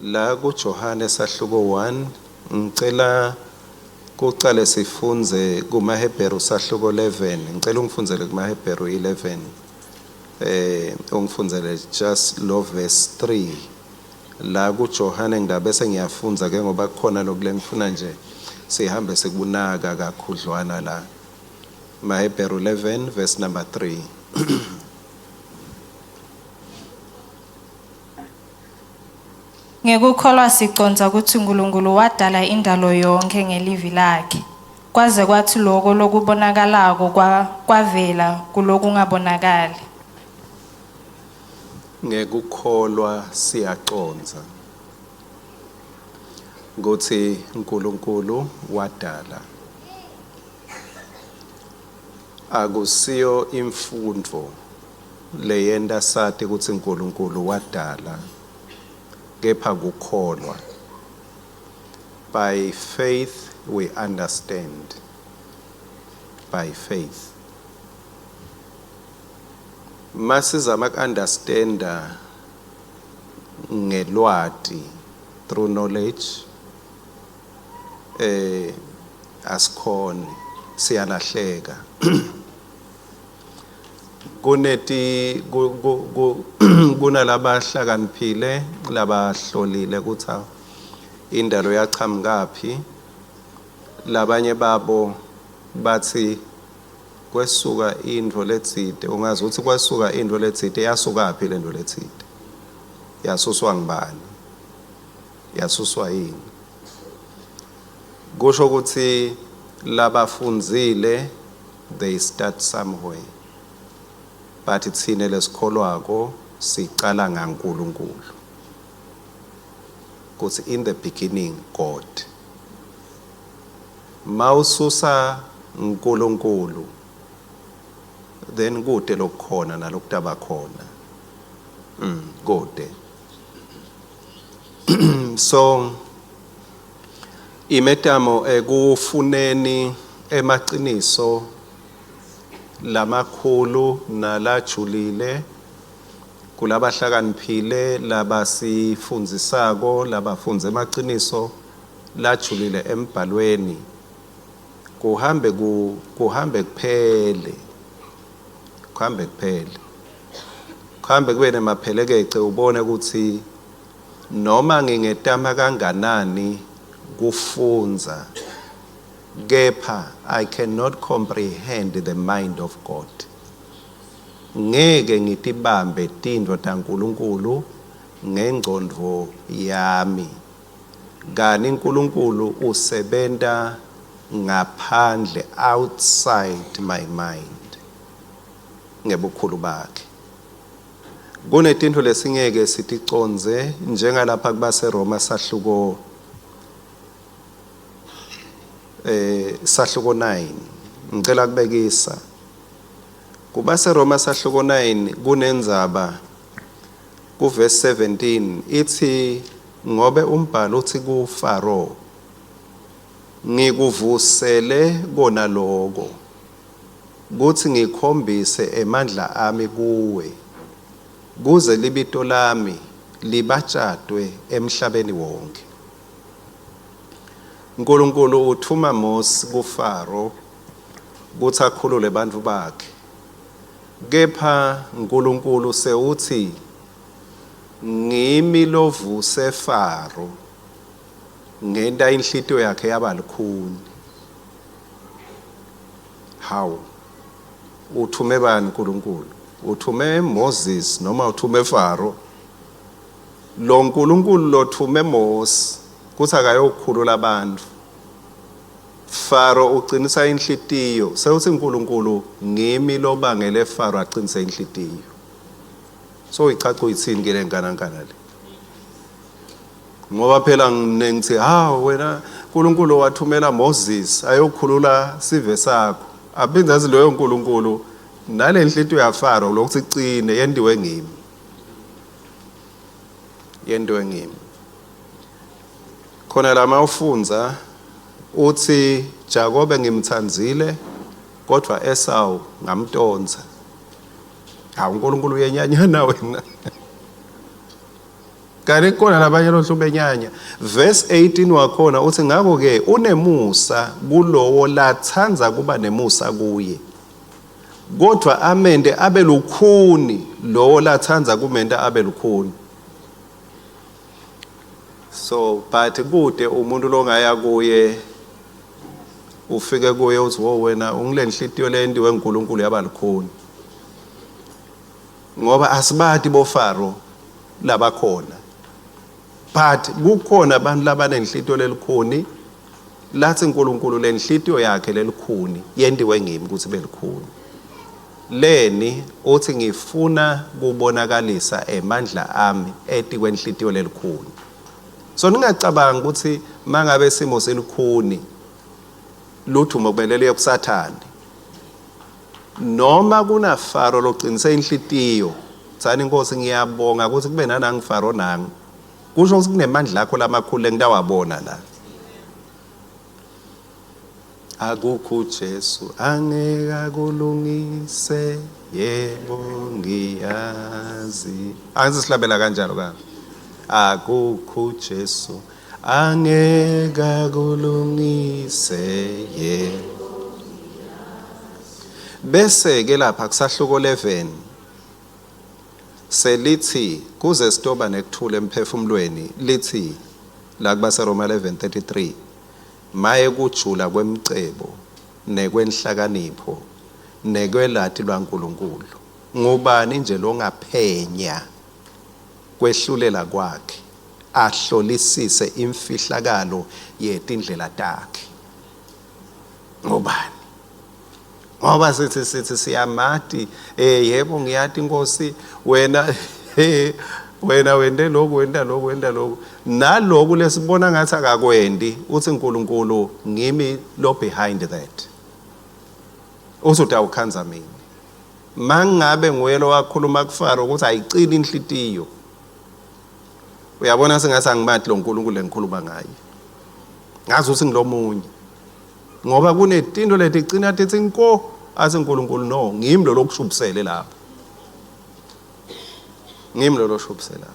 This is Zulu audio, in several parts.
La kuJohane sahluko 1 ngicela kuqale sifunze kumaHebheru sahluko 11 ngicela ungifunzele kumaHebheru 11 ungifunzele just lo verse 3 la kuJohane ngidabese ngiyafunza ke ngoba kukhona lokule ngifuna nje sihambe sekubunaka kakhudlwana la maHebheru 11 verse number 3 Ngekukholwa siconza ukuthi uNkulunkulu wadala indalo yonke ngelivi lakhe kwaze kwathi lokho lokubonakalako kwavela kulokungabonakali. Ngekukholwa siyaconza ukuthi uNkulunkulu wadala akusiyo imfundo leyenda sathi ukuthi uNkulunkulu wadala kepha kukholwa. By faith we understand. By faith. Masizama ku-understanda ngelwati through knowledge asikhoni siyalahleka. Kunalaba hlakaniphile labahlolile ukuthi indalo yaqhamukaphi labanye babo bathi kwesuka indvo letsite ungazi ukuthi kwesuka indvo letsite yasukaphi lento letsite yasuswa ngibani yasuswa yini kusho ukuthi labafunzile they start somewhere but thina lesikholwako siqala ngaNkulunkulu because in the beginning God mawususa uNkulunkulu then kude lokukhona nalokutaba khona kude so imetamo ekufuneni emaqiniso lamakhulu nalajulile kulabahlakaniphile labasifundzisako labafunze emaqiniso lajulile embhalweni kuhambe kuphele kuhambe kube nemaphelekece ubone ukuthi noma ngingetama kanganani kufunza kepha I cannot comprehend the mind of God. Ngeke ngitibambe tindvo taNkulunkulu ngengcondvo yami. Kani uNkulunkulu usebenta ngaphandle outside my mind. Ngebukhulu bakhe. Kunetintfo lesingeke siticonze njengalapha kubase Roma sahluko 9 ngicela kubekisa kubase Roma sahluko 9 kunendzaba ku verse 17 ithi ngobe umbhalo uthi ku Pharaoh ngikuvusele kona lokho kuthi ngikhombise emandla ami kuwe kuze libito lami libatshadwe emhlabeni wonke. uNkulunkulu uthuma Mose kuFaro ukuthi akhulule abantu bakhe kepha uNkulunkulu sewuthi ngimi lovuse Faro ngenta inhlitiyo yakhe yaba lukhuni. How uthume bani uNkulunkulu? Uthume Moses noma uthume Faro? Lo uNkulunkulu lothume Mose kuthi akayokhulula abantu. Faro uqinisa inhlitiyo sewuthi uNkulunkulu ngimi lobangele Faro aqinise inhlitiyo. So icaca uyithini ke lenkanankana le? Ngoba phela ngithi wena uNkulunkulu wathumela Moses ayokhulula sive sakho. Aphinde azi loyo uNkulunkulu nale inhlitiyo yaFaro lokuthi icine yendiwe ngimi. Yendiwe ngimi. Khona lama ufunza uthi Jakobe ngimthanzile kodwa Esau ngamtonza. uNkulunkulu uyenyanyana wena. kanti khona labanye lohlubenyanya. Verse 18 wakhona uthi ngakho ke unemusa kulowo lathanza kuba nemusa kuye, kodwa amende abe lukhuni lowo lathanza kumende abe lukhuni. So but kude umuntu longaya kuye ufike kuye uthi wo wena ungilenhlitiyo lendiwe uNkulunkulu yaba lukhuni, ngoba asibadi boFaro labakhona, but kukhona abantu labanenhlitiyo lelikhuni lathi uNkulunkulu lenhlitiyo yakhe lelikhuni yendiwe ngimi ukuthi belikhuni. Leni uthi ngifuna kubonakalisa emandla ami eti kwenhlitiyo lelikhuni. So ningacabanga ukuthi mangabe simo selikhuni lutho mokubelele kusathane, noma kuna Faro loqinise inhlitiyo thani Nkosi ngiyabonga ukuthi kube nanangi Faro nangi, kusho ukuthi kunemandla akho lamakhulu engidawabona la. Akukho Jesu angeka kulungise, yebo ngiyazi. Angithi sihlabela kanjalo ka. Akukho Jesu angeka kulungise, yebo. Bese ke lapha kusahluko 11 selithi kuze sitoba nekuthula emphefumulweni, lithi la kubase Roma 11:33 maye kujula kwemicebo nekwenhlakanipho nekwelati lwaNkulunkulu, ngubani nje longaphenya kwehlulela kwakhe ahlolisise imfihlakalo yetindlela takhe. Ngubani? Ngoba sithi siyamati yebo ngiyati Nkosi wena wena wende lokhu wenda lokhu wenda lokhu naloku lesibona ngathi akakwendi, uthi uNkulunkulu ngimi lo behind that. Uthi utawukhanza mina mangabe nguye lo wakhuluma kuFaro ukuthi ayicini inhlitiyo, uyabona sengathi angimati lo uNkulunkulu engikhuluma ngaye, ngazi ukuthi ngilomunye, ngoba kunetinto leti icina tithi inko athi uNkulunkulu no ngimi lo lokushubisele lapha, ngimi lo loshubisela.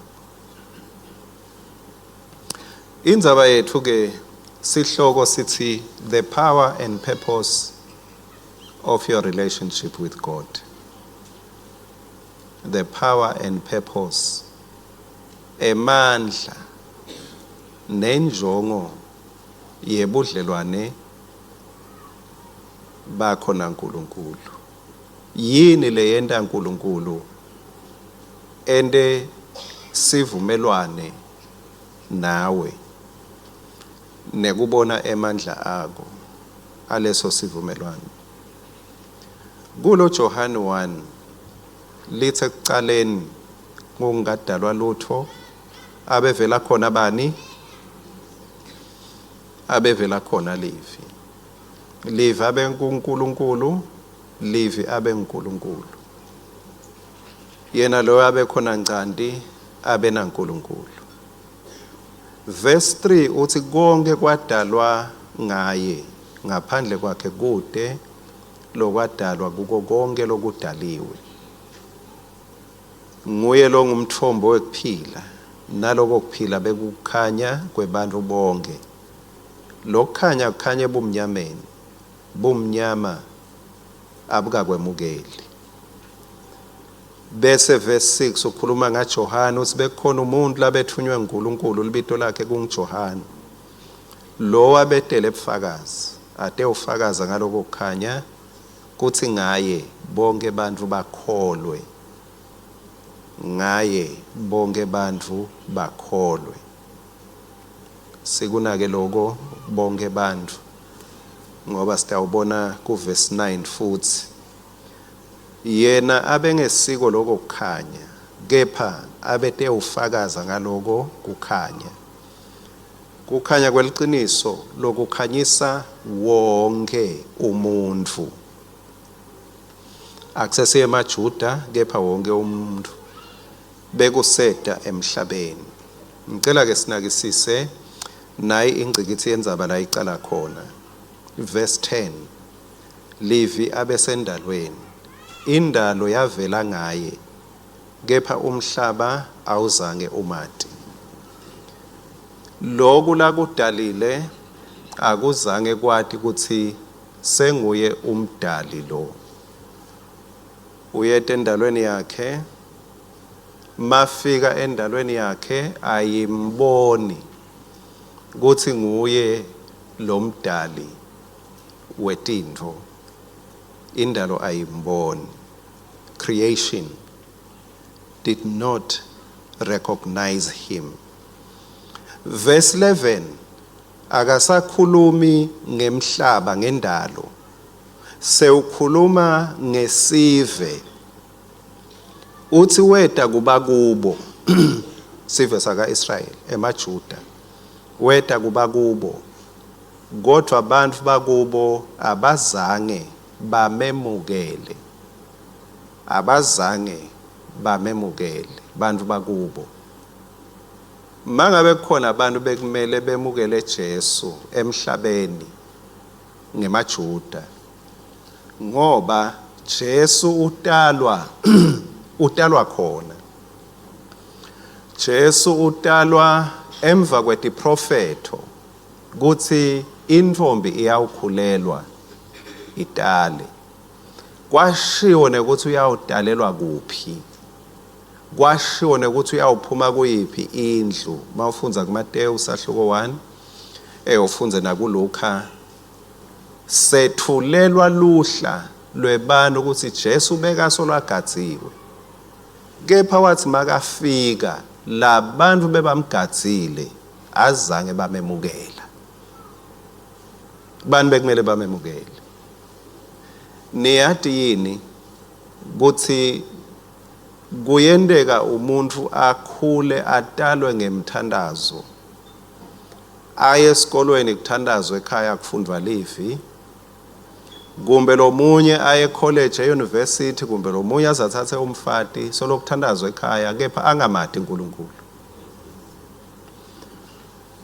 Indzaba yethu ke sihloko sithi the power and purpose of your relationship with God. The power and purpose, emandla nenjongo yebudlelwane bakho naNkulunkulu. Yini le yenta uNkulunkulu ende sivumelwane nawe nekubona emandla akho aleso sivumelwane. Kulo John 1 lithi ekuqaleni kungadalwa lutho, abevela khona bani? Abevela khona Livi. Livi abe uNkulunkulu, Livi abe uNkulunkulu. Yena lo abe khona ncanti abe naNkulunkulu. Verse 3 uthi konke kwadalwa ngaye, ngaphandle kwakhe kude lokwadalwa kuko konke lokudaliwe. Nguye lo ngumthombo wekuphila, naloko kuphila bekukhanya kwebantu bonke. Lokukhanya kukhanya ebumnyameni, bumnyama abukakwemukeli. Bese verse 6 ukhuluma ngaJohane uthi bekhona umuntu labethunywe uNkulunkulu libito lakhe kunguJohane, lo wabedele ubufakazi ate ufakaza ngaloko kukhanya kuthi ngaye bonke abantu bakholwe, ngaye bonke abantu bakholwe. Sikunake lokho bonke abantu ngoba sitawubona ku verse 9 futhi yena abengesiko lokho kukhanya, kepha abete ufakaza ngaloko kukhanya. Kukhanya kweliqiniso lokukhanyisa wonke umuntu, akusese emaJuda kepha wonke umuntu bekuseda emhlabeni. Ngicela ke sinakisise nayi ingcikithi yendzaba la icala khona. Verse 10 Livi abesendalweni, indalo yavela ngaye, kepha umhlaba awuzange umati. lokhu la kudalile akuzange kwathi ukuthi senguye umdali lo. Uyeta endalweni yakhe, mafika endalweni yakhe ayimboni ukuthi nguye lo mdali wetinto. Indalo ayimboni. Creation did not recognize him. Verse 11, akasakhulumi ngemhlaba ngendalo, sewukhuluma ngesive. Uthi weta kuba kubo, sive saka Israel, emaJuda, weta kuba kubo, kodwa abantu bakubo abazange bamemukele. Abazange bamemukele bantu bakubo. Mangabe khona abantu bekumele bemukele Jesu emhlabeni ngemaJuda, ngoba Jesu utalwa khona. Jesu utalwa emva kwetiprofeto kuthi intombi iyawukhulelwa itale. Kwashiwo nekuthi uyawudalelwa kuphi. Kwashiwo nekuthi uyawuphuma kuyiphi indlu. Mawufunza kuMateyu sahluko 1, ufunze nakuLuka. Sethulelwa luhla lwebantu ukuthi Jesu bekasolwagadziwe. Kepha wathi makafika labantu bebamgadzile azange bamemukela. Bani bekumele bamemukele? Niyati yini ukuthi kuyendeka umuntu akhule atalwe ngemthandazo, aye esikolweni kuthandazwe ekhaya kufundwa livi, kumbe lo munye aye college e-university, kumbe lo munye azathathe umfati solokuthandazwa ekhaya kepha angamati uNkulunkulu?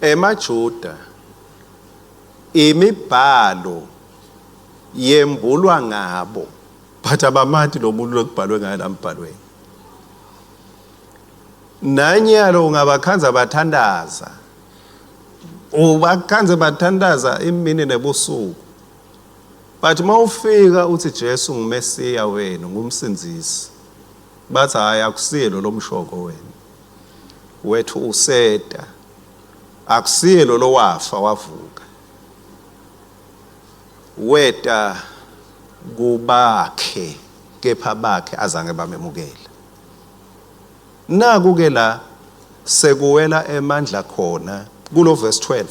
EmaJuda imibhalo yembulwa ngabo, but abamati lo muntu lokubhalwe ngayo lambhalweni. Nanyalo ungabakhanza bathandaza, ubakhanze bathandaza imini nebusuku, but mawufika uthi Jesu ngumesiya wenu, ngumsindisi, bathi hayi akusiyelo lomshoko wenu, wethu useta, akusiyelo lo wafa wavuka, weta kubakhe kepha bakhe azange bamemukela. Naku-ke la sekuwela emandla khona kulo verse 12.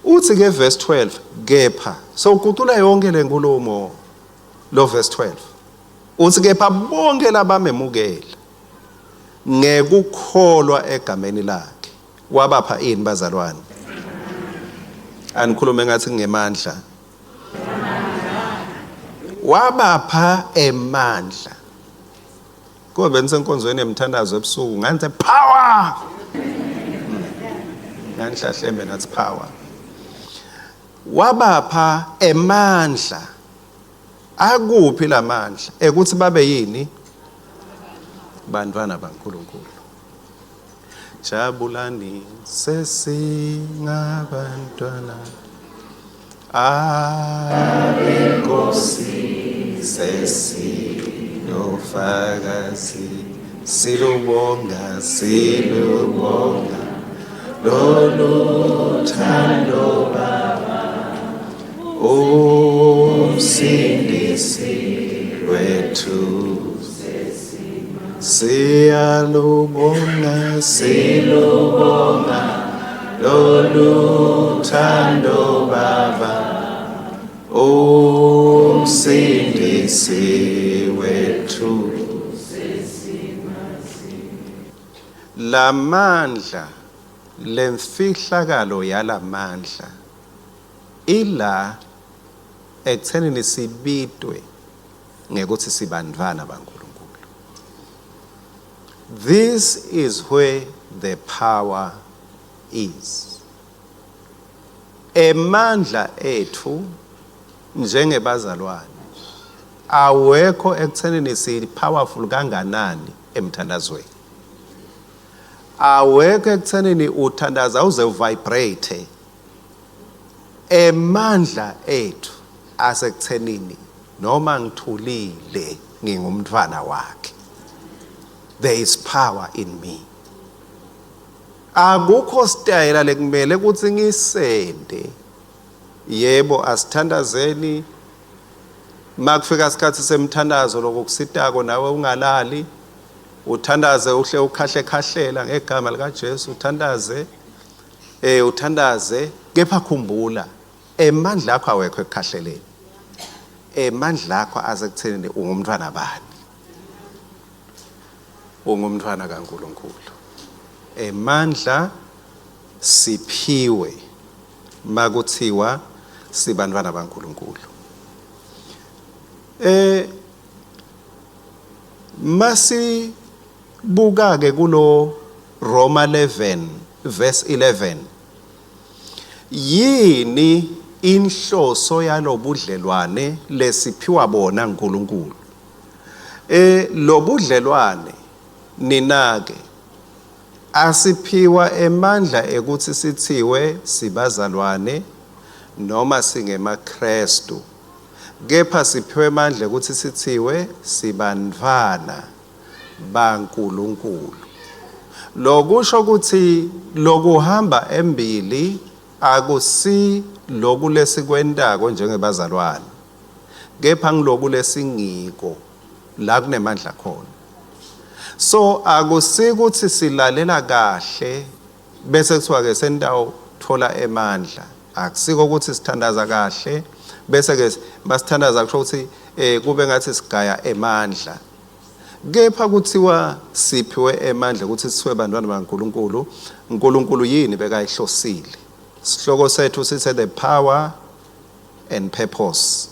Uthi ke verse 12 kepha, so ugucula yonke le nkulumo lo verse 12. Uthi kepha bonke labamemukela ngekukholwa egameni lakhe wabapha ini bazalwane? Anikhulume ngathi ngemandla. Wabapha emandla. Ko benisenkonzweni emthandazo ebusuku nganthe power. Nganhlahlembe nathi power. Wabapha emandla. Akuphi lamandla? Ekuthi babe yini? Bantwana baNkulunkulu. Jabulani sesingabantwana abenkosi sesinofakazi silubonga lolu thando Baba umsindisi wethu siyalubonga lolu thando Baba umsindisi wethu. Lamandla lemfihlakalo yalamandla ila ekuthenini sibitwe ngekuthi sibantwana baNkulunkulu. This is where the power is. Emandla ethu njengebazalwane awekho ekuthenini si powerful kanganani emthandazweni. awekho ekuthenini uthandaza uze uvibrate emandla ethu asekuthenini noma ngithulile ngingumntwana wakhe. There is power in me. Akukho style lekumele ukuthi ngisende. Yebo asithandazeni makufika isikhathi semthandazo lokusitako nawe ungalali uthandaze uhle ukhahle khahlela ngegama lika Jesu uthandaze uthandaze kepha khumbula emandla akho awekho ekukhahleleni. Emandla akho asekutheni ungumntwana bani? Ungumntwana kaNkulunkulu. Emandla siphiwe makuthiwa sibantwana baNkulunkulu. Masi buka ke kulo Roma 11 verse 11 yini inhloso yalobudlelwane lesiphiwa bona uNkulunkulu. Lobudlelwane ninake asiphiwa emandla ekuthi sithiwe sibazalwane noma singemaKristu, kepha siphiwe emandla ekuthi sithiwe sibantwana baNkulunkulu. Lokusho ukuthi lokuhamba embili akusi loku lesikwendako njengebazalwane, kepha ngiloku lesingiko la kunemandla khona. So akusikuthi silalela kahle bese kuthiwa ke sendawo thola emandla. Akusiko ukuthi sithandaza kahle bese ke masithandaza kusho ukuthi kube ngathi sigaya emandla. Kepha kuthiwa siphiwe emandla ukuthi sithiwe bantwana baNkulunkulu. uNkulunkulu yini bekayihlosile? Sihloko sethu sithi the power and purpose.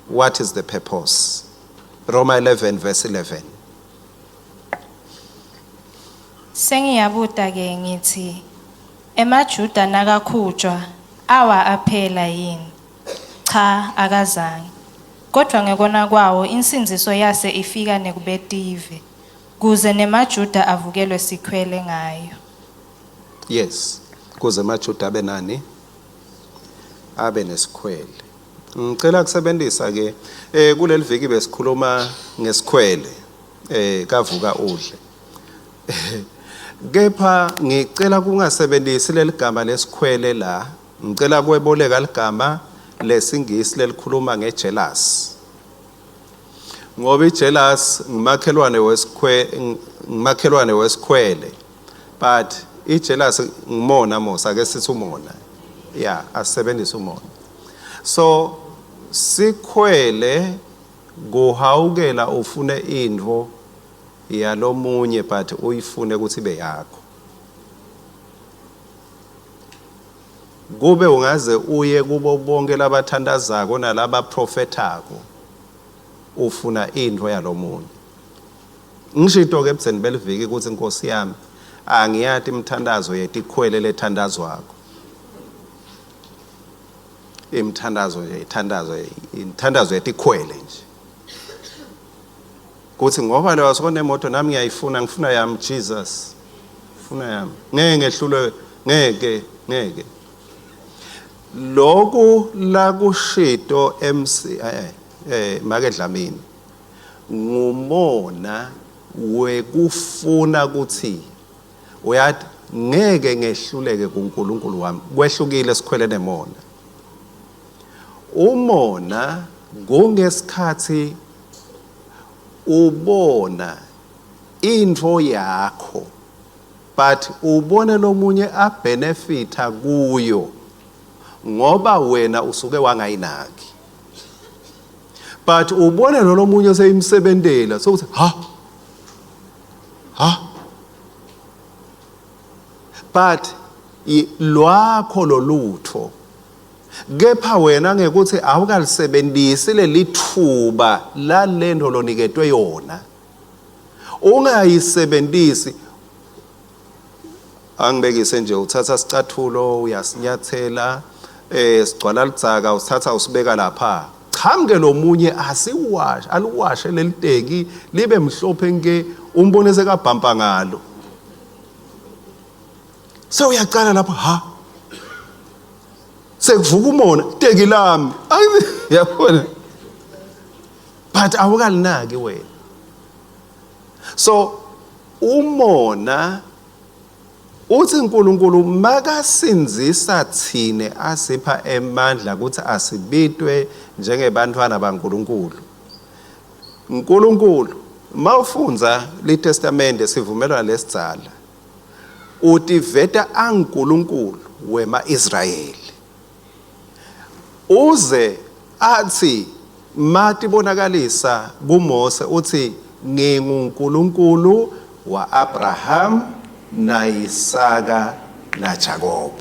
What is the purpose? Roma 11 verse 11. Sengiyabuta ke ngithi emaJuda nakakhujwa awa aphela yini? Cha akazange. Kodwa ngekona kwawo insinziso yase ifika nekubetive kuze nemaJuda avukelwe sikhwele ngayo. Yes, kuze emaJuda abe nani? Abe nesikhwele. Ngicela kusebenzisa ke kuleli viki besikhuluma ngesikhwele kavuka udle. Kepha ngicela kungasebenzisi leligama lesikhwele la. Ngicela kuyeboleka ligama lesingisi lelikhuluma ngejealous. Ngoba ijealous ngumakhelwane wesikhwele. But ijealous ngimona mosa ake sithi umona. Yeah, asebenzisa umona. So sikhwele kuhawukela ufune indvo yalomunye but uyifune ukuthi ibe yakho. Kube ungaze uye kubo bonke labathandazako nalaba prophetako ufuna indvo yalomunye. Ngishito ke ebuseni beliviki ukuthi Nkosi yami angiyati imthandazo yetikhwele lethandazwako. Imthandazo yetikhwele nje. Kuthi ngoba lewa sokone moto nami ngiyayifuna yami Jesus. Funa yami. Ngeke ngehlule ngeke. Lokhu la kushito MC make Dlamini ngumona wekufuna ukuthi uyathi ngeke ngehluleke kuNkulunkulu wami. Kwehlukile sikhwele nemona. Umona ngesikhathi ubona info yakho but ubone lomunye abenefita kuyo ngoba wena usuke wangayinaki. But ubone lomunye seyimsebentela sokuthi but lwakho lolutho kepha wena ngekuthi awukalisebenzisi lelithuba lalendo loniketwe yona ungayisebenzisi. Angibekise nje uthatha sicathulo uyasinyathela sigcwala lidzaka usithatha usibeka lapha. Chamke lomunye asiwashe aluwashe leliteki libe mhlophe nke umbone sekabhampa ngalo. Sewuyaqala lapha ha. Sekuvuka umona teki lami. Yabona. But awukalinaki wena. So umona uthi uNkulunkulu makasinzisa thine asipha emandla ukuthi asibitwe njengebantwana baNkulunkulu. uNkulunkulu mawufunza leTestamente sivumelwa lesitsala uthi veta aNkulunkulu wema Israyeli. Uze athi mati bonakalisa kuMose uthi nginguNkulunkulu wa Abraham na Isaka na Jacob.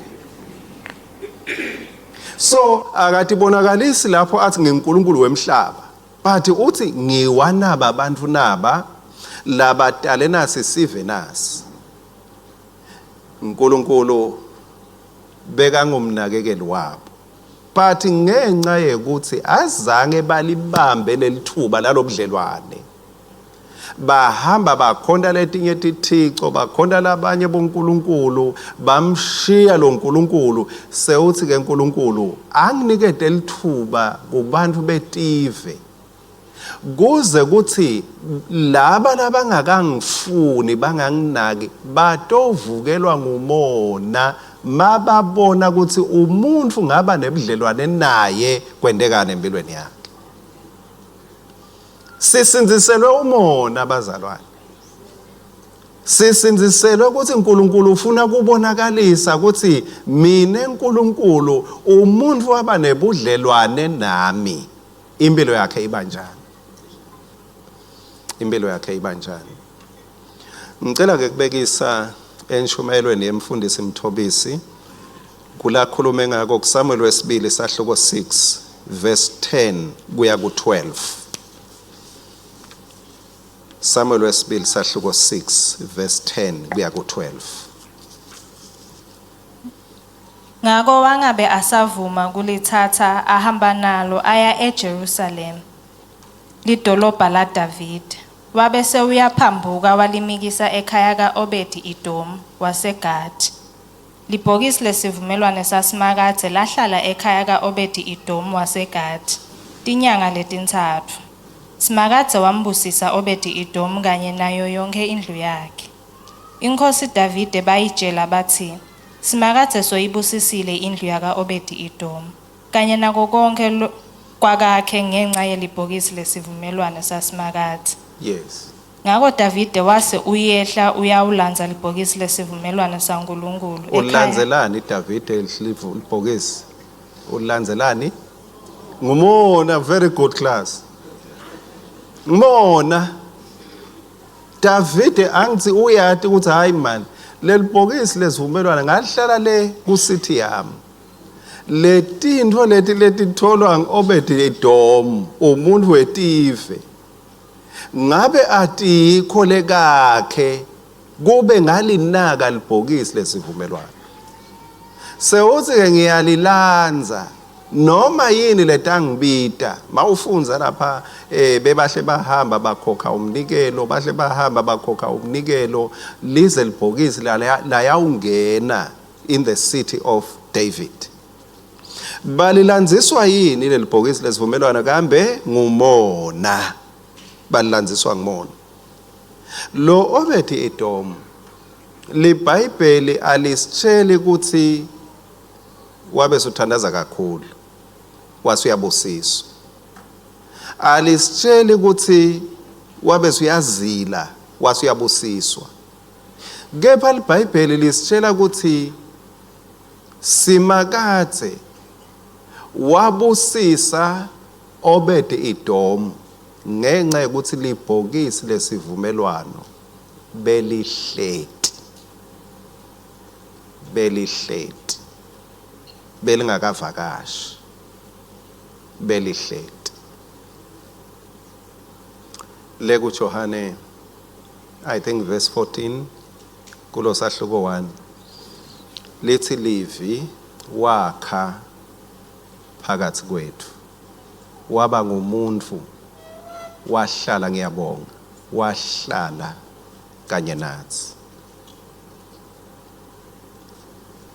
So akathi bonakalisi lapho athi nginguNkulunkulu wemhlaba, but uthi ngiwanaba abantu naba labadale nasi sive nasi. uNkulunkulu beka ngomnakekeli wabo, but ngenxa yekuthi azange balibambe lelithuba lalobudlelwane, bahamba bakhonda letinye tithixo, bakhonda labanye boNkulunkulu, bamshiya lo nkulunkulu. Sewuthi ke uNkulunkulu anginikede lithuba kubantu betive kuze kuthi laba labangakangifuni banganginaki batovukelwa ngumona mababona ukuthi umuntu ngaba nebudlelwane naye kwendekana empilweni yakhe. Sisinziselwe umona abazalwane. Sisinziselwe ukuthi uNkulunkulu ufuna kubonakalisa ukuthi mina uNkulunkulu umuntu waba nebudlelwane nami. Impilo yakhe ibanjani? Impilo yakhe ibanjani? Ngicela ke kubekisa enshumayelweni yemfundisi Mthobisi kula khulume ngako kuSamuel wesibili sahluko 6 verse 10 kuya ku12. Samuel wesibili sahluko 6 verse 10 kuya ku12. Ngako wangabe asavuma kulithatha ahamba nalo aya eJerusalem, lidolobha la David. Wabe sewuyaphambuka walimikisa ekhaya kaObedi Idom waseGathi. Libhokisi lesivumelwano sasimakade lahlala ekhaya kaObedi Idom waseGathi tinyanga letintathu. Simakade wambusisa Obedi Idom kanye nayo yonke indlu yakhe. Inkosi Davide bayitshela bathi, simakade soyibusisile indlu yaka Obedi Idom kanye nako konke kwakakhe ngenxa yelibhokisi lesivumelwano sasimakade. Yes. Ngako Davide wase uyehla uyawulanza libhokisi lesivumelwano saNkulunkulu. Ulanzelani Davide libhokisi? Ulanzelani? Ngumona, very good class. Mona Davide angithi uyathi ukuthi hayi man lelibhokisi lesivumelwano ngalihlala le kusithi yami. Letintho letitholwa ngObedi Edom umuntu wetive ngabe atikho lekakhe kube ngalinaka libhokisi lesivumelwano. Sewuthi ke ngiyalilanza noma yini letangibita mawufunza lapha bebahle bahamba bakhokha umnikelo, bahle bahamba bakhokha umnikelo lize libhokisi la yawungena in the city of David. Balilanziswa yini lelibhokisi lesivumelwano? Kambe ngumona. Balilanziswa ngumona. Lo Obedi Edom liBhayibheli alisitsheli ukuthi wabe suthandaza kakhulu wasuyabusiswa. Alisitsheli ukuthi wabe suyazila wasuyabusiswa. Kepha iBhayibheli lisitshela ukuthi simakade wabusisa Obedi Edom ngenxa yokuthi libhokisi lesivumelwano belihleti belingakavakashi belihleti. Leku Johane I think verse 14 kulo sahluko 1 lithi Levi wakha phakathi kwethu, waba ngumuntu, wahlala, ngiyabonga, wahlala kanye nathi.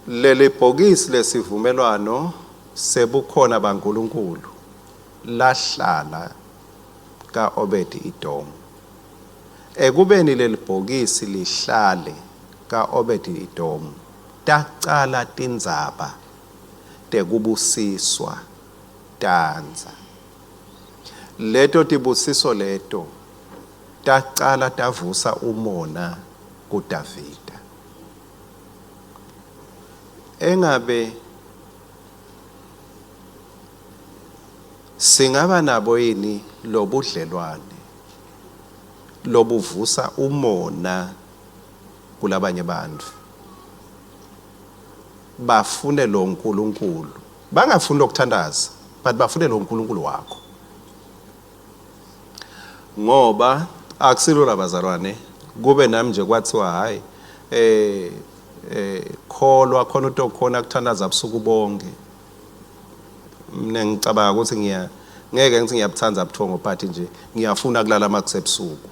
leli bhokisi lesivumelwano sebukhona baNkulunkulu lahlala kaObed Edom. Ekubeni leli bhokisi lihlale kaObed Edom, taqala tindzaba tekubusiswa tanza. Leto tibusiso leto taqala tavusa umona kuDavida. Engabe singaba nabo yini lobudlelwane lobuvusa umona kulabanye bantu, bafune lo nkulunkulu, bangafuni lokuthandaza but bafune lo nkulunkulu wakho. Ngoba akusilo labazalwane kube nami nje kwathiwa hayi kholwa khona into khona kuthandaza ubusuku bonke. Mina ngicabanga ukuthi ngeke ngithi ngiyabuthanza ubuthongo but nje ngiyafuna kulala makusebusuku.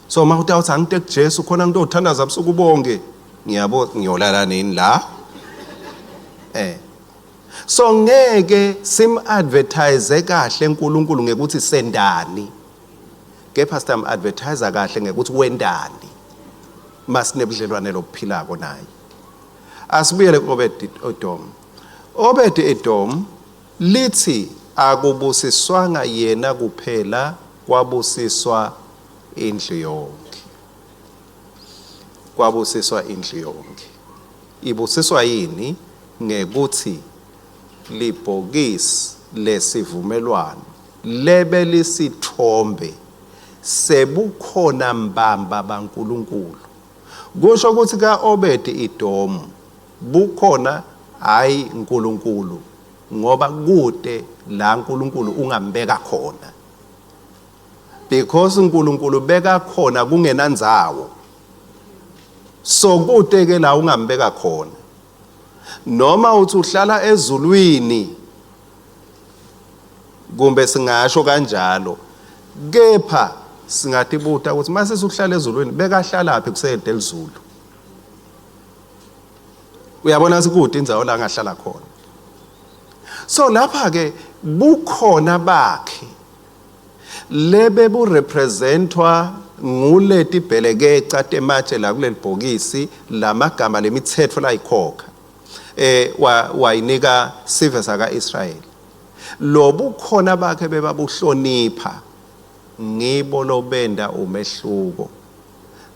So mawuthi awuthi angite kuJesu khona ngito uthandaza ubusuku bonke, ngiyabo ngiyolala nini la? So ngeke sim-advertise kahle uNkulunkulu ngekuthi sendani, kepha sitam-advertise kahle ngekuthi wendani masinebudlelwane lobuphilako naye. Asibuyele kuObed Edom. Obed Edom lithi akubusiswanga yena kuphela, kwabusiswa indlu yonke. Kwabusiswa indlu yonke. Ibusiswa yini? Ngekuthi libhokisi lesivumelwano lebe lisithombe sebukhona mbamba baNkulunkulu. Kusho ukuthi kaObed Edom bukhona hayi uNkulunkulu, ngoba kude la uNkulunkulu ungambeka khona, because uNkulunkulu beka khona kungenandzawo. So kude ke la ungambeka khona, noma uthi uhlala ezulwini kumbe singasho kanjalo, kepha singatibuta ukuthi mase suhlala ezulwini bekahlala phi kusede elizulu. Uyabona sikude indzawo la ngahlala khona. So lapha ke bukhona bakhe lebe bu representwa nguleti bhelekeca tematshe la kuleli bhokisi lamagama lemithetho la ikhokha wayinika sive saka Israel. Lobu khona bakhe bebabuhlonipha, ngibo lobenda umehluko.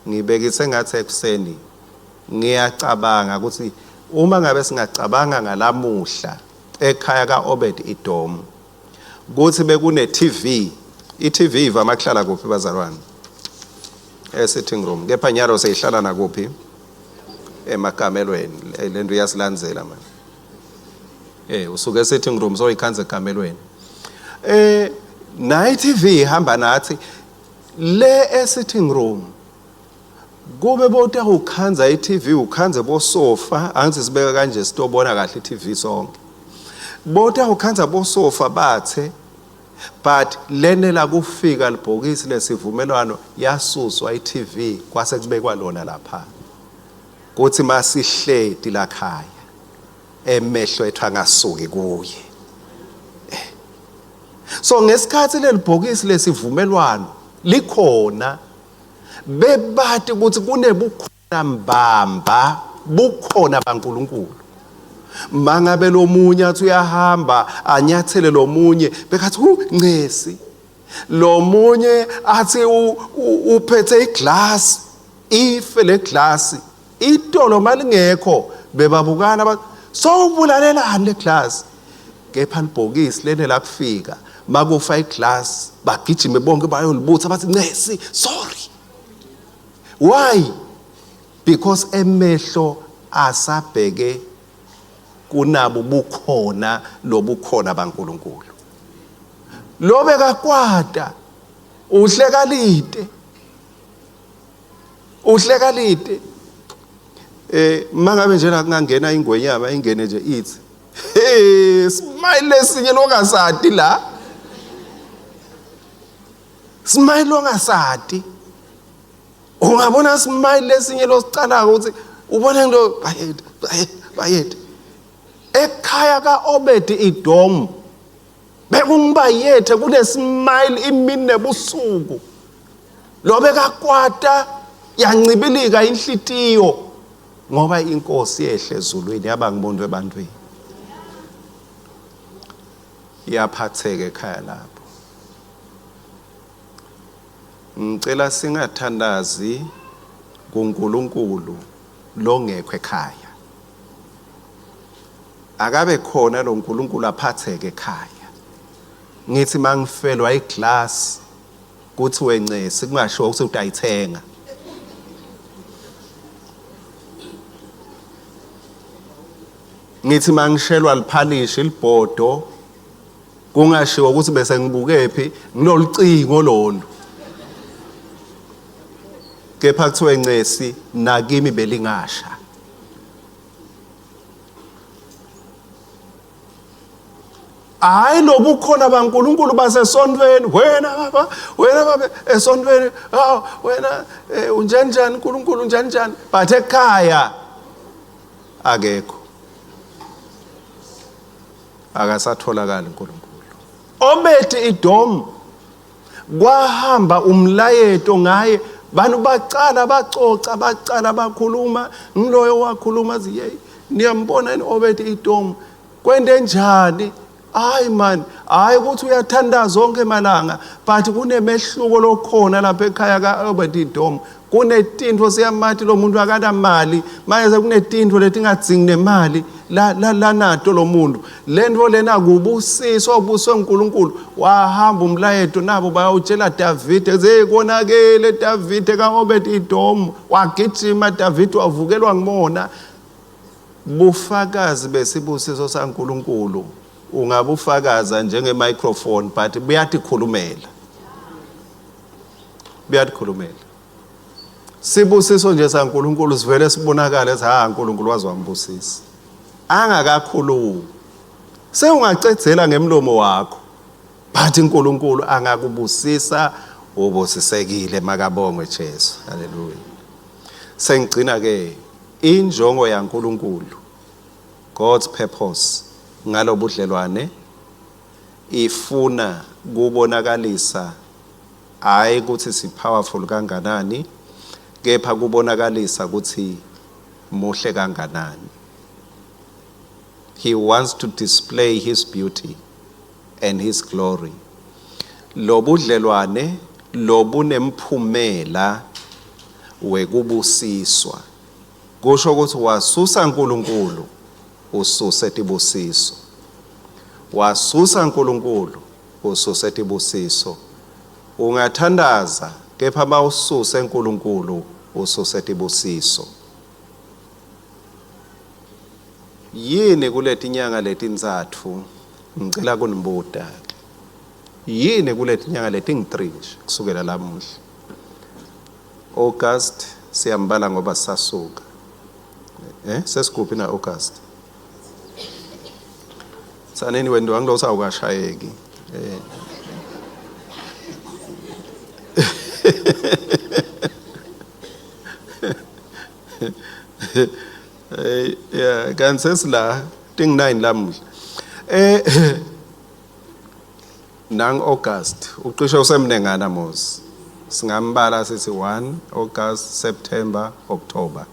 Ngibekise ngathi ekuseni ngiyacabanga ukuthi uma ngabe singacabanga ngalamuhla ekhaya kaObed Edom kuthi bekune TV, iTV ivama ukuhlala kuphi bazalwane? Sitting room. Kepha nyaro seyihlala nakuphi? Emakamelweni. Lento iyasilandzela manje. Usuke sitting room so ikhanze ekamelweni. Na iTV ihamba nathi le sitting room. Kube bota ukhanza iTV, ukhanze bo sofa, angithi sibeka kanje sitobona kahle iTV sonke. Bota ukhanza bo sofa bathe, but lene la kufika libhokisi lesivumelwano yasuswa iTV kwase kubekwa lona lapha. Kuthi masihledi la khaya emehlo ethu angasuki kuye. So ngesikhathi leli bhokisi lesivumelwano likhona, bebati ukuthi kunebukhona mbamba, bukhona baNkulunkulu. Mangabe lo munye athi uyahamba anyathele lo munye bekathi ncesi, lo munye athi uphethe iglass, ife le glass itolo malingekho bebabukana bathi so ubulalelani le glass. Kepha libhokisi lene la kufika makufa iglass bagijime bonke bayolibutha bathi ncesi sorry. Why? Because emehlo asabheke kunabo bukhona lobukhona baNkulunkulu. Lobe kakwata uhleka lite mangabe nje la kungangena ingwenyama ingene nje ithi smile lesinye longasati la, smile longasati. Ungabona smile lesinye losicala ukuthi ubona into bayethe ekhaya kaObed Edom bekungibayethe kunesmile imini nebusuku lo bekakwata yancibilika inhlitiyo ngoba inkosi yehle ezulwini yaba ngibondwe ebantwini yaphatheka ekhaya lapho. Ngicela singathandazi kuNkulunkulu longekho ekhaya. Akabe khona lo nkulunkulu aphatheke ekhaya. Ngithi mangifelwa iglass kuthi wencesi kungasho ukuthi utayithenga. Ngithi mangishelwa liphalishi libhodo kungashiwo ukuthi bese ngibukephi ngilolucingo lolu. Kepha kuthiwe wencesi nakimi belingasha. Hayi lobu khona baNkulunkulu basesontweni wena baba esontweni wena unjanjani uNkulunkulu unjanjani but ekhaya akekho akasatholakala uNkulunkulu. Obed Edom kwahamba umlayeto ngaye bantu bacala bacoca bacala bakhuluma ngiloyo wakhuluma ziye niyambona ini Obed Edom kwende njani. Hayi man, hayi ukuthi uyathandaza zonke malanga but kunemehluko lokhona lapha ekhaya kaObed Edom. Kunetinto siyamathi lo muntu akana mali manje kunetinto letingadzingi nemali la nato lo muntu lento lena kubusiso obuswe uNkulunkulu. Wahamba umlayeto nabo bayawutshela David ezekonakele David kaObed Edom wagijima David wavukelwa ngimona. Bufakazi besibusiso saNkulunkulu ungabufakaza njenge microphone but buyatikhulumela. Sibusiso nje saNkulunkulu sivele sibonakala ethi uNkulunkulu wazwambusisa angakakhulumi. Sewungacedzela ngemlomo wakho but uNkulunkulu angakubusisa ubusisekile makabongwe Jesu. Haleluya. Sengigcina ke injongo yaNkulunkulu God's purpose ngalo budlelwane ifuna kubonakalisa hayi ukuthi si powerful kanganani kepha kubonakalisa ukuthi muhle kanganani. He wants to display his beauty and his glory. Lobudlelwane lobunemphumela wekubusiswa. Kusho ukuthi wasusa uNkulunkulu ususe tibusiso. Wasusa uNkulunkulu ususe tibusiso. Ungathandaza kepha bawususe uNkulunkulu ususe tibusiso. Yini kuleti nyanga letinzathu ngicela kunibuta. Yini kuleti nyanga leting3 kusukela lamuhla. August siyambala ngoba sasuka. Sesikuphi na August? Saneni wendo angilo sawukashayeki. Yeah, kansesla ting9 lamuhla. Nang August uqisho usemnengana mos. Singambala sithi 1 August, September, October.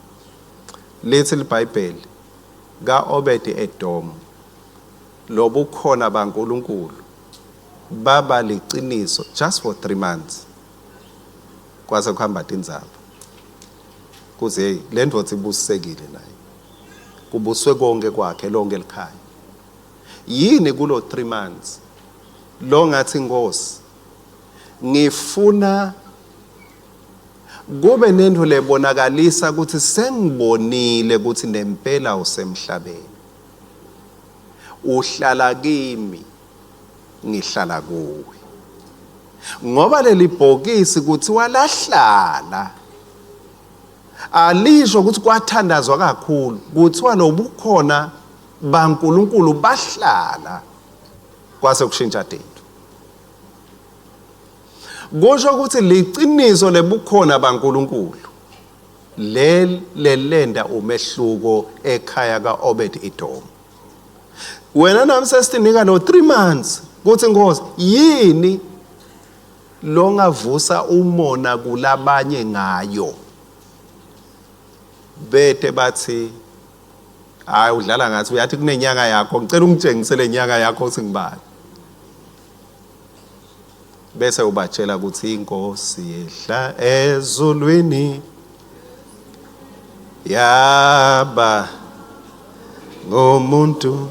Little Bible kaObed Edom lobu khona baNkulunkulu baba liqiniso just for 3 months kwase kuhamba tindzaba kuze lento othi busisekile naye kubuswe konke kwakhe lonke likhaya. Yini kulo 3 months lo ngathi Nkosi ngifuna kube nento lebonakalisa ukuthi sengibonile ukuthi nempela usemhlabeni uhlala kimi ngihlala kuwe ngoba leli bhokisi kuthi walahlala alisho ukuthi kwathandazwa kakhulu kuthiwa nobukhona baNkulunkulu bahlala kwase kushintsha into. Kusho ukuthi liqiniso lebukhona baNkulunkulu lelenda umehluko ekhaya kaObed Edom. Wena nami sesinika no 3 months kuthi Nkosi yini longavusa umona kulabanye ngayo. Bethe bathi hayi udlala ngathi uyathi kunenyanga yakho ngicela ungitshengise lenyanga yakho singibani. Bese ubatshela ukuthi inkosi yehla ezulwini yaba ngomuntu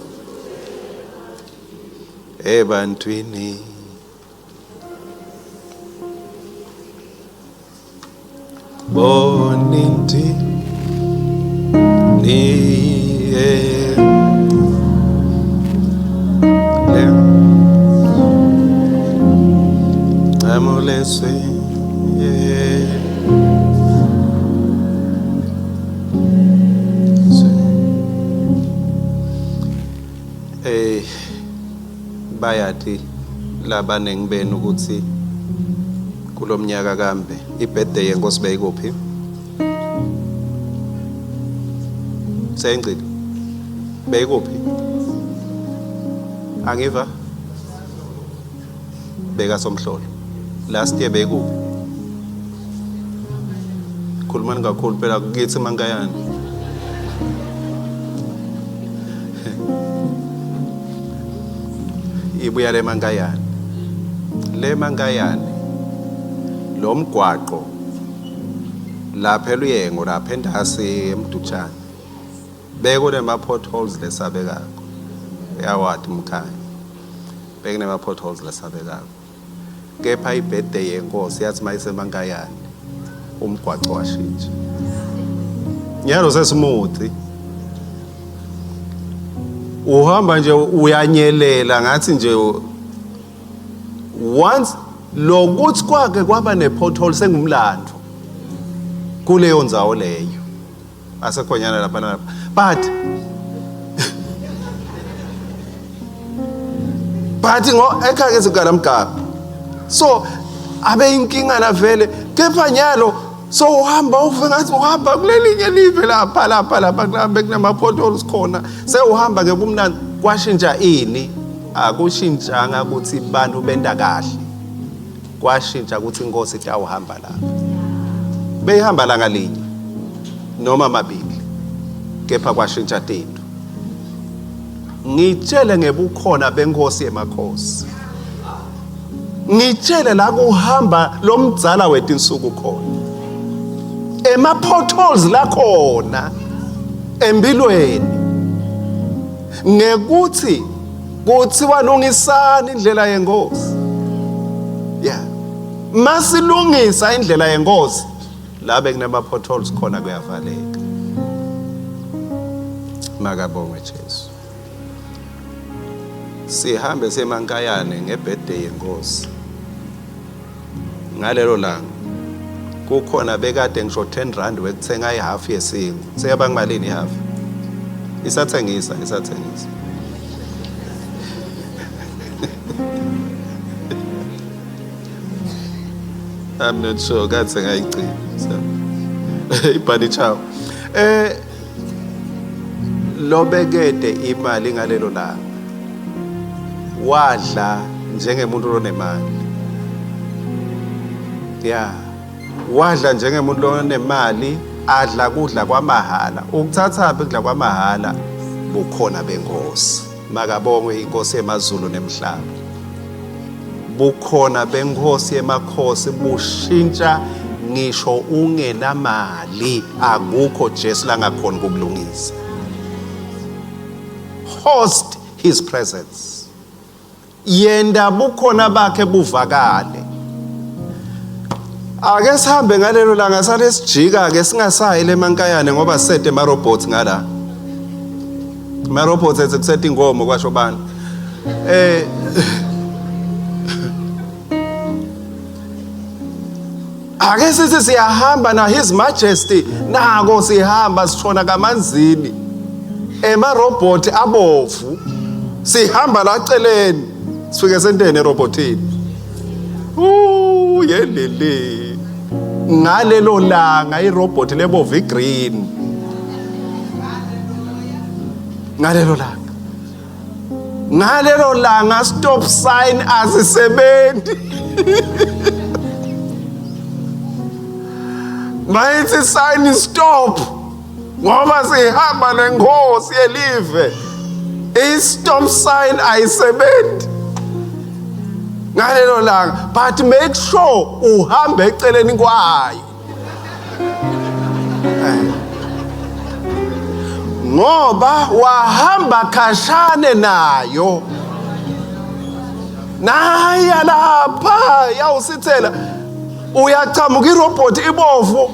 ebantwini boninti niye amuleswe bayathi labanengi benu ukuthi kulomnyaka kambe ibirthday yenkosi beyikuphi? Sengcile beyikuphi? Angiva beka somhlolo last year beyikuphi? Khulumani kakhulu phela kithi Mankayane. Ibuya le Mankayane. Le Mankayane lo mgwaqo lapha eluyengo lapha endasi emdutshana bekune ma potholes lesabekako yawathi mkhaya bekune ma potholes lesabekako kepha ibirthday yenkosi yathi mayise Mankayane umgwaqo washintsha nyalo sesimuthi uhamba nje uyanyelela ngathi nje once lokuthi kwake kwaba nepothole sengumlando kuleyo ndzawo leyo asekhonyana lapha lapha but ngo ekhaya ezigala mgaba so abe inkinga na vele kepha nyalo so uhamba uve ngathi uhamba kulelinye live lapha kulambe kunama potholes khona sewuhamba ngebumnandi kwashintsha ini akushintshanga ukuthi bantu benda kahle kwashintsha ukuthi inkosi itawuhamba lapha beyihamba la ngalinye noma mabili kepha kwashintsha tinto ngitshele ngebukhona benkosi emakhosi ngitshele la kuhamba lo mdzala wetinsuku khona ema potholes la khona empilweni ngekuthi kuthiwa lungisani indlela yenkosi masilungisa indlela yenkosi la bekunama potholes khona kuyavaleka makabonge Jesu sihambe seMankayane ngebirthday yenkosi ngalelo langa kukhona bekade ngisho 10 rand wekuthenga ihalf yesingu seyaba kumalini ihalf isathengisa I'm not sure katse ngayigcina ibhani chawo lobekede imali ngalelo langa wadla njengemuntu onemali wadla njengemuntu onemali adla kudla kwamahala ukuthatha ukudla kwamahala bukhona benkosi makabongwe inkosi emazulu nemhlaba bukhona benkosi emakhosi bushintsha ngisho ungenamali akukho Jesu la ngakhona kubulungisa host his presence yenda bukhona bakhe buvakale ake sihambe ngalelo langa sale sijika ke singasayi le Mankayane ngoba sete ma robots ngala ma robots ezekuseta ingomo kwasho bani ake sithi siyahamba na his majesty nako sihamba sishona kamanzini ema robot abovu sihamba la celeni sifike sentene robotini yelele ngalelo langa irobot lebova igreen ngalelo langa stop sign azisebenzi mayithi sign stop ngoba sihamba nenkosi yelive i-stop sign ayisebenzi ngalelo langa, but make sure uhambe eceleni kwayo ngoba wahamba khashane nayo naya lapha yawusithela uyachamuka irobot ibovu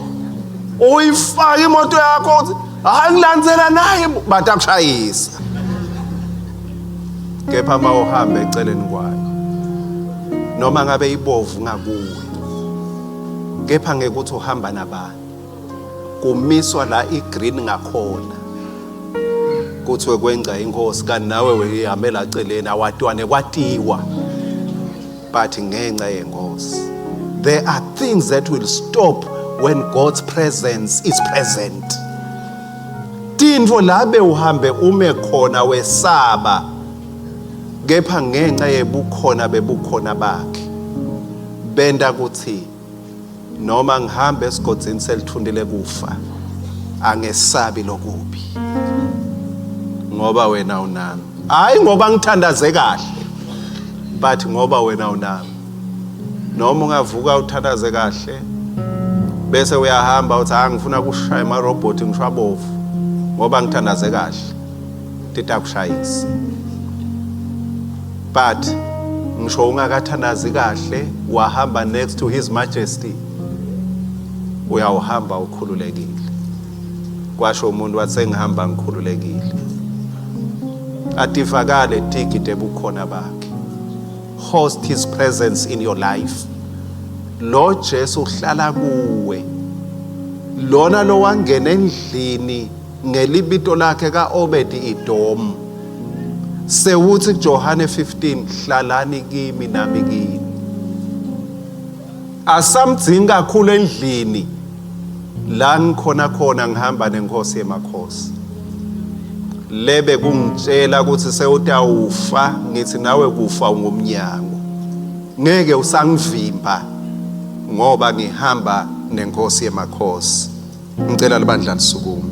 uyifaka imoto yakho uthi angilandzela naye batakushayisa, kepha mawuhambe eceleni kwayo noma ngabe ibovu ngakuwe, kepha ngekuthi uhamba nabani, kumiswa la igreen ngakhona kuthiwe kwenca inkosi kanti nawe wehambela eceleni awadwane kwatiwa, but ngenxa yenkosi. There are things that will stop when God's presence is present. Tintfo labe uhambe ume khona wesaba, kepha ngenxa yebukhona bebukhona bakhe benda kuthi noma ngihambe esigodzini selithundile kufa angesabi lokubi ngoba wena unami, hayi ngoba ngithandaze kahle, but ngoba wena unami. Noma ungavuka uthandaze kahle bese uyahamba uthi ngifuna kushaya amarobot ngishwabovu ngoba ngithandaze kahle, titakushayisa. But ngisho ungakathandazi kahle wahamba next to his majesty, uyawuhamba ukhululekile. Kwasho umuntu wathi sengihamba ngikhululekile. Atifakale tikite bukhona bakhe. Host his presence in your life. Lo Jesu uhlala kuwe, lona lo wangena endlini ngelibito lakhe kaObedi Idom, sewuthi Johane 15 hlalani kimi nami kini. Asamdzinga kakhulu endlini la ngikhona khona ngihamba nenkosi yemakhosi. Lebe kungitshela ukuthi sewutawufa, ngithi nawe kufa ngomnyango, ngeke usangivimba ngoba ngihamba nenkosi yemakhosi. Ngicela libandla lisukume.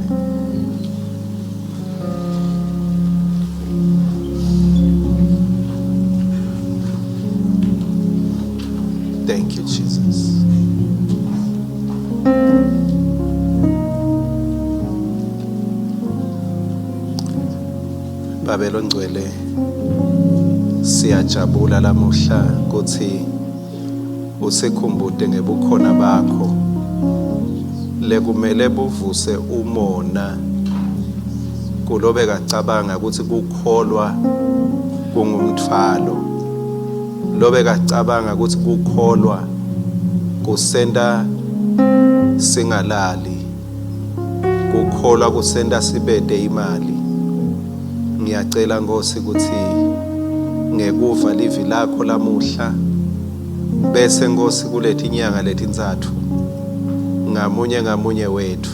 Thank you, Jesus. Babelo ngcwele, siyajabula lamuhla ukuthi usikhumbude ngebukhona bakho lekumele buvuse umona kulobe kacabanga ukuthi kukholwa kungumthwalo, lobe kacabanga ukuthi kukholwa kusenda singalali, kukholwa kusenda sibede imali. Ngiyacela Nkosi ukuthi ngekuva livi lakho lamuhla bese Nkosi kulethi inyanga letinzathu ngamunye wethu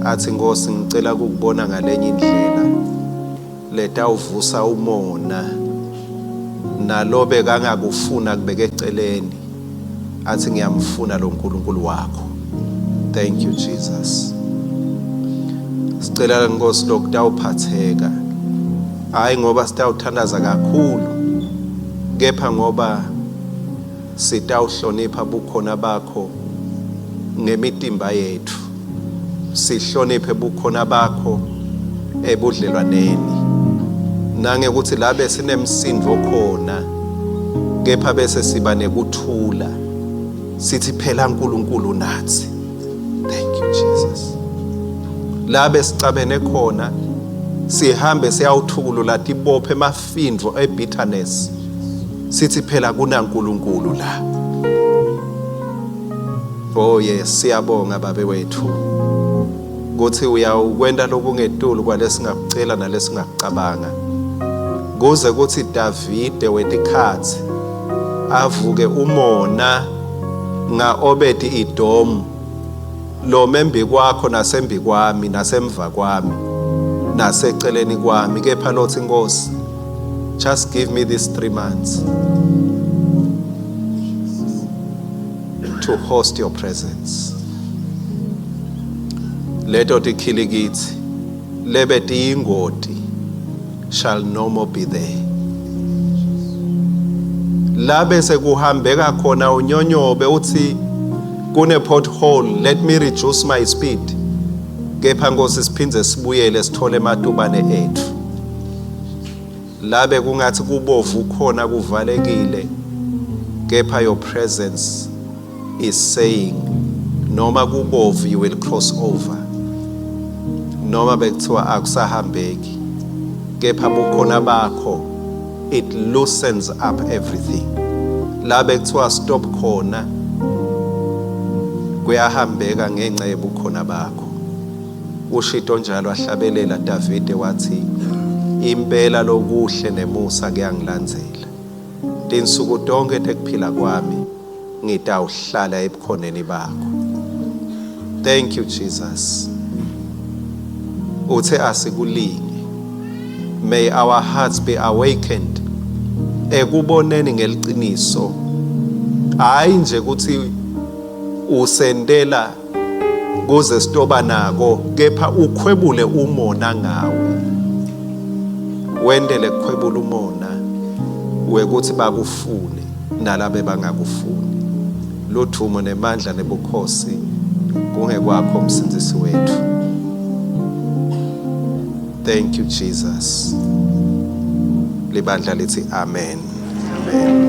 athi Nkosi ngicela ukubona ngalenye indlela letawuvusa umona nalobe kangakufuna kubeka eceleni, athi ngiyamfuna lo nkulunkulu wakho. Thank you, Jesus. Sicela Nkosi lokutawuphatheka, hayi ngoba sitawuthandaza kakhulu, kepha ngoba sitawuhlonipha bukhona bakho ngemitimba yethu, sihloniphe bukhona bakho ebudlelwaneni, nangekuthi labe sinemsindo khona, kepha bese siba nekuthula sithi phela uNkulunkulu nathi. Thank you, Jesus. Labe sicabene khona sihambe siyawuthukulula tibophe emafindo ebitterness, sithi phela kunaNkulunkulu la. Oh yes, siyabonga babe wethu ukuthi uyawukwenda lokungetulu kwalesingakucela nalesingakucabanga, kuze kuthi Davide wetikhathi avuke umona nga Obedi Idom lo membi kwakho nasembi kwami nasemva kwami naseceleni kwami kepha lothi Nkosi just give me these 3 months to host your presence. Leto tikhilikiti lebe tiyingoti shall no more be there. Labe sekuhambeka khona unyonyobe uthi kune pothole, let me reduce my speed. Kepha Nkosi siphinze sibuyele sithole ematubane ethu. Labe kungathi kubovu khona kuvalekile, kepha your presence is saying noma kubovu you will cross over. Noma bekuthiwa akusahambeki, kepha bukhona bakho it loosens up everything. La bekuthiwa stop khona kuyahambeka ngenxa yebukhona bakho. Ushito njalo ahlabelela Davide wathi impela lokuhle nemusa kuyangilandzela. Tinsuku tonke tekuphila kwami ngitawuhlala ebukhoneni bakho. Thank you Jesus. Uthe asikulinge. May our hearts be awakened ekuboneni ngeliqiniso. Hayi nje ukuthi usendela kuze sitoba nako, kepha ukhwebule umona ngawe. Wendele kukhwebula umona wekuthi bakufune nalabe bangakufuni. Luthumo nemandla nebukhosi kungekwakho Msindisi wethu. Thank you Jesus. Libandla lithi amen. Amen.